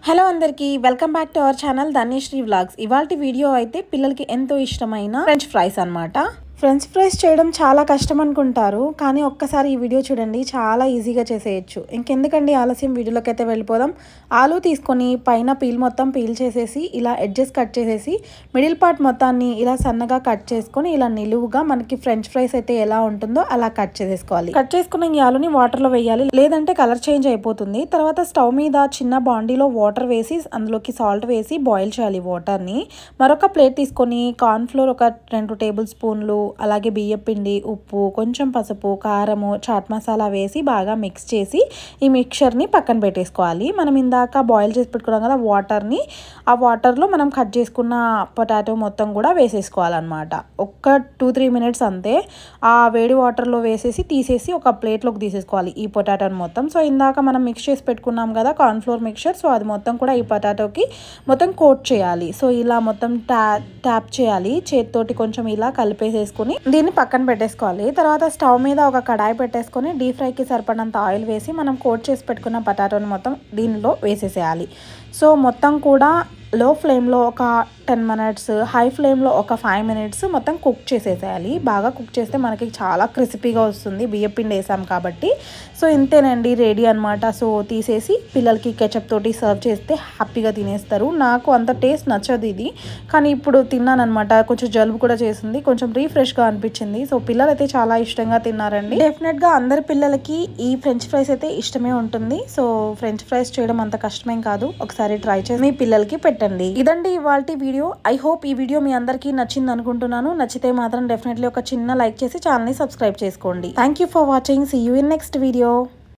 Hello అందరికీ welcome back to our channel Dhanyasri vlogs. ఇవాల్టి video అయితే పిల్లలకి ఎంతో ఇష్టమైన ఫ్రెంచ్ ఫ్రైస్ అన్నమాట. ఫ్రెంచ్ ఫ్రైస్ చేయడం చాలా కష్టం అనుకుంటారు, కానీ ఒక్కసారి ఈ వీడియో చూడండి, చాలా ఈజీగా చేసేయచ్చు. ఇంకెందుకండి ఆలస్యం, వీడియోలోకి అయితే వెళ్ళిపోదాం. ఆలు తీసుకొని పైన పీల్ మొత్తం పీల్ చేసేసి ఇలా ఎడ్జెస్ కట్ చేసేసి మిడిల్ పార్ట్ మొత్తాన్ని ఇలా సన్నగా కట్ చేసుకొని ఇలా నిలువుగా మనకి ఫ్రెంచ్ ఫ్రైస్ అయితే ఎలా ఉంటుందో అలా కట్ చేసేసుకోవాలి. కట్ చేసుకున్న ఈ ఆలుని వాటర్లో వేయాలి, లేదంటే కలర్ చేంజ్ అయిపోతుంది. తర్వాత స్టవ్ మీద చిన్న బాండీలో వాటర్ వేసి అందులోకి సాల్ట్ వేసి బాయిల్ చేయాలి వాటర్ని. మరొక ప్లేట్ తీసుకొని కార్న్ ఫ్లోర్ ఒక 2 టేబుల్ స్పూన్లు, అలాగే బియ్యం పిండి, ఉప్పు, కొంచెం పసుపు, కారము, చాట్ మసాలా వేసి బాగా మిక్స్ చేసి ఈ మిక్చర్ని పక్కన పెట్టేసుకోవాలి. మనం ఇందాక బాయిల్ చేసి పెట్టుకున్నాం కదా వాటర్ని, ఆ వాటర్లో మనం కట్ చేసుకున్న పొటాటో మొత్తం కూడా వేసేసుకోవాలన్నమాట. ఒక్క 2-3 మినిట్స్ అంతే. ఆ వేడి వాటర్లో వేసేసి తీసేసి ఒక ప్లేట్లోకి తీసేసుకోవాలి ఈ పొటాటోని మొత్తం. సో ఇందాక మనం మిక్స్ చేసి పెట్టుకున్నాం కదా కార్న్ఫ్లోర్ మిక్చర్, సో అది మొత్తం కూడా ఈ పొటాటోకి మొత్తం కోట్ చేయాలి. సో ఇలా మొత్తం ట్యాప్ చేయాలి చేతితోటి, కొంచెం ఇలా కలిపేసేసుకుని దీన్ని పక్కన పెట్టేసుకోవాలి. తర్వాత స్టవ్ మీద ఒక కడాయి పెట్టేసుకొని డీప్ ఫ్రైకి సరిపడినంత ఆయిల్ వేసి మనం కోట్ చేసి పెట్టుకున్న పొటాటోని మొత్తం దీనిలో వేసేసేయాలి. సో మొత్తం కూడా లో ఫ్లేమ్లో ఒక 10 మినిట్స్, హై ఫ్లేమ్లో ఒక 5 మినిట్స్ మొత్తం కుక్ చేసేసేయాలి. బాగా కుక్ చేస్తే మనకి చాలా క్రిస్పీగా వస్తుంది, బియ్యం పిండి వేసాం కాబట్టి. సో ఇంతేనండి, రెడీ అనమాట. సో తీసేసి పిల్లలకి కెచప్ తోటి సర్వ్ చేస్తే హ్యాపీగా తినేస్తారు. నాకు అంత టేస్ట్ నచ్చదు ఇది, కానీ ఇప్పుడు తిన్నాను అనమాట. కొంచెం జలుబు కూడా చేసింది, కొంచెం రీఫ్రెష్గా అనిపించింది. సో పిల్లలు అయితే చాలా ఇష్టంగా తిన్నారండి. డెఫినెట్గా అందరి పిల్లలకి ఈ ఫ్రెంచ్ ఫ్రైస్ అయితే ఇష్టమే ఉంటుంది. సో ఫ్రెంచ్ ఫ్రైస్ చేయడం అంత కష్టమేం కాదు, ఒకసారి ట్రై చేసి మీ పిల్లలకి పెట్టండి. ఇదండి ఇవాల్టి వీడియో. ఐ హోప్ ఈ వీడియో మీ అందరికీ నచ్చింది అనుకుంటున్నాను. నచ్చితే మాత్రం డెఫినెట్లీ ఒక చిన్న లైక్ చేసి ఛానల్ని సబ్స్క్రైబ్ చేసుకోండి. Thank you for watching. See you in next video.